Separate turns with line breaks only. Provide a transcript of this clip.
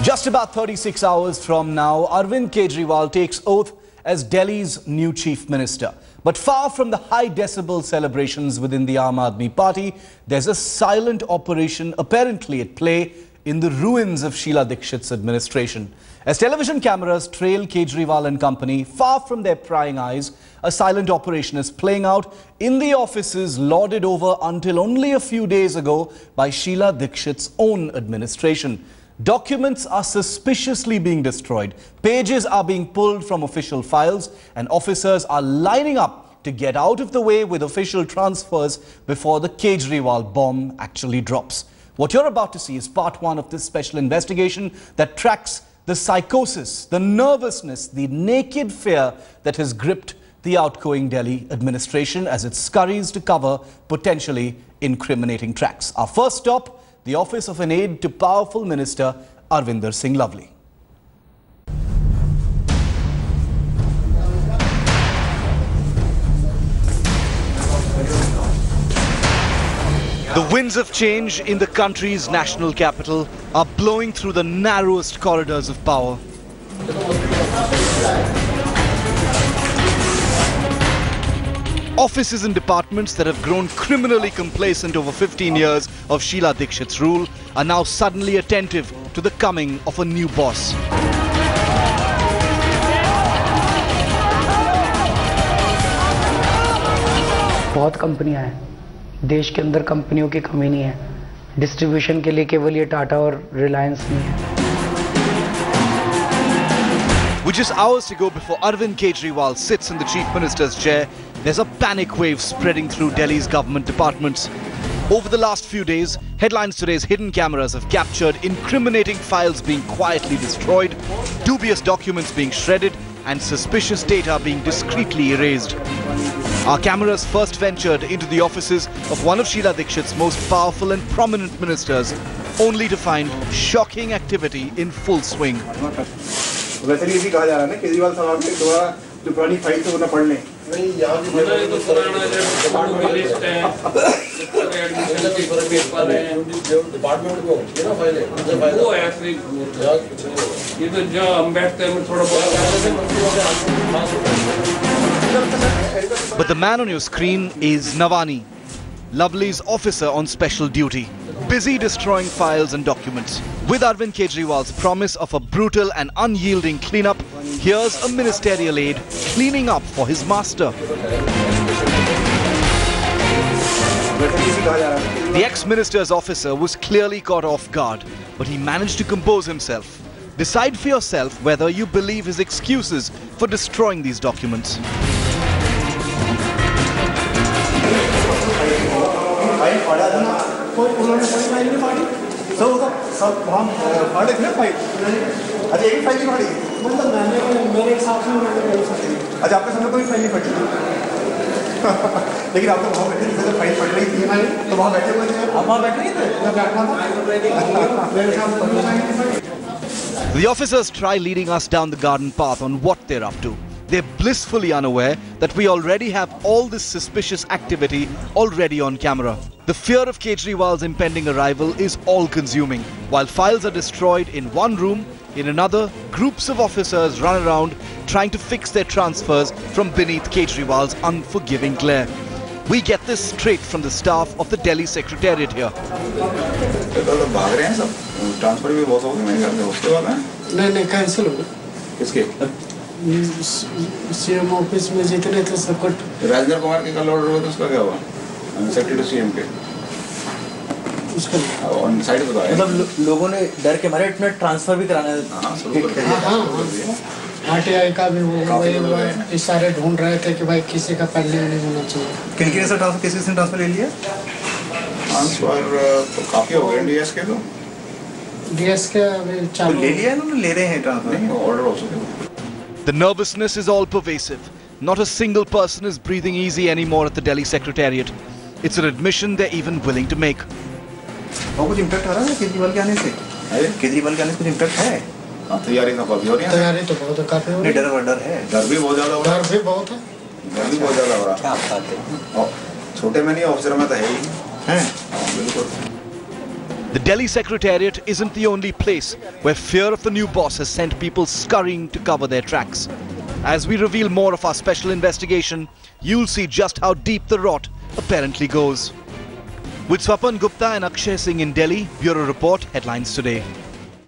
Just about 36 hours from now, Arvind Kejriwal takes oath as Delhi's new chief minister. But far from the high decibel celebrations within the Aam Aadmi Party, there's a silent operation apparently at play in the ruins of Sheila Dikshit's administration. As television cameras trail Kejriwal and company far from their prying eyes, a silent operation is playing out in the offices lorded over until only a few days ago by Sheila Dikshit's own administration. Documents are suspiciously being destroyed, pages are being pulled from official files, and officers are lining up to get out of the way with official transfers before the Kejriwal bomb actually drops. What you're about to see is part one of this special investigation that tracks the psychosis, the nervousness, the naked fear that has gripped the outgoing Delhi administration as it scurries to cover potentially incriminating tracks. Our first stop, the office of an aide to powerful minister Arvinder Singh Lovely. The winds of change in the country's national capital are blowing through the narrowest corridors of power. Offices and departments that have grown criminally complacent over 15 years of Sheila Dikshit's rule are now suddenly attentive to the coming of a new boss.
बहुत कंपनियां हैं, देश के अंदर कंपनियों की कमी नहीं है, डिस्ट्रीब्यूशन के लिए केवल ये टाटा और रिलायंस नहीं है।
With just hours to go before Arvind Kejriwal sits in the chief minister's chair, there's a panic wave spreading through Delhi's government departments. Over the last few days, headlines today's hidden cameras have captured incriminating files being quietly destroyed, dubious documents being shredded, and suspicious data being discreetly erased. Our cameras first ventured into the offices of one of Sheila Dikshit's most powerful and prominent ministers, only to find shocking activity in full swing.
वैसे भी इसी कहा जा रहा है ना केजरीवाल साहब ने दोबारा जो पुरानी फाइल से वो ना पढ़ लें नहीं यहाँ की तो पुराना जो लिस्ट है डिपार्टमेंट को ये ना फाइल है वो है असली ये तो जो हम बैठते हैं थोड़ा बहुत.
But the man on your screen is Navani, Lovely's officer on special duty, busy destroying files and documents. With Arvind Kejriwal's promise of a brutal and unyielding cleanup, here's a ministerial aide cleaning up for his master. The ex-minister's officer was clearly caught off guard, but he managed to compose himself. Decide for yourself whether you believe his excuses for destroying these documents.
सब हम फाड़े थे file अच्छा एक file नहीं फाड़ी मतलब मैंने मेरे हिसाब से अच्छा आपके सामने कोई फाइल नहीं फटी लेकिन आप तो वहाँ बैठे थे फाइल फट रही थी तो वहाँ बैठे हुए थे आप वहाँ बैठे थे मैं बैठा था मेरे सामने.
The officers try leading us down the garden path on what they're up to. They're blissfully unaware that we already have all this suspicious activity already on camera. The fear of Kejriwal's impending arrival is all-consuming. While files are destroyed in one room, in another, groups of officers run around trying to fix their transfers from beneath Kejriwal's unforgiving glare. We get this straight from the staff of the Delhi Secretariat here.
Transfer भी बहुत हो गए मेरे ख्याल से उसके बाद है नहीं कैंसिल हो गए किसके सीएम ऑफिस में जितने थे सब कट राजेंद्र कुमार के कल ऑर्डर हुआ था उसका क्या हुआ सेक्रेटरी टू सीएम के उसका ऑन साइड बताया मतलब लोगों ने डर के मारे इतना ट्रांसफर भी कराना है आरटीआई का भी वो इस सारे ढूंढ रहे थे कि भाई किसी का पहले नहीं होना चाहिए किन से ट्रांसफर किसी से ट्रांसफर ले लिया ट्रांसफर तो काफी हो गए डीएस के तो डीएस के अभी चालू ले लिया इन्होंने ले रहे हैं ट्रांसफर ऑर्डर हो सके.
The nervousness is all pervasive. Not a single person is breathing easy anymore at the Delhi Secretariat. It's an admission they're even willing to make.
और कुछ इम्पैक्ट आ रहा है केजरीवाल के आने से? केजरीवाल के आने से कुछ इम्पैक्ट है? हाँ तैयारी तो काफी हो रही है. तैयारी तो बहुत काफी हो रही है. डर है. डर भी बहुत ज़्यादा हो रहा है. डर भी बहुत है. डर भी बहुत ज़्यादा हो रहा है. क्या आप कहते हैं? छोटे में नहीं ऑफिसर में तो है ही. हैं? बिल्कुल.
The Delhi Secretariat isn't the only place where fear of the new boss has sent people scurrying to cover their tracks. As we reveal more of our special investigation, you'll see just how deep the rot apparently goes. With Swapan Gupta and Akshay Singh in Delhi, Bureau Report, Headlines Today.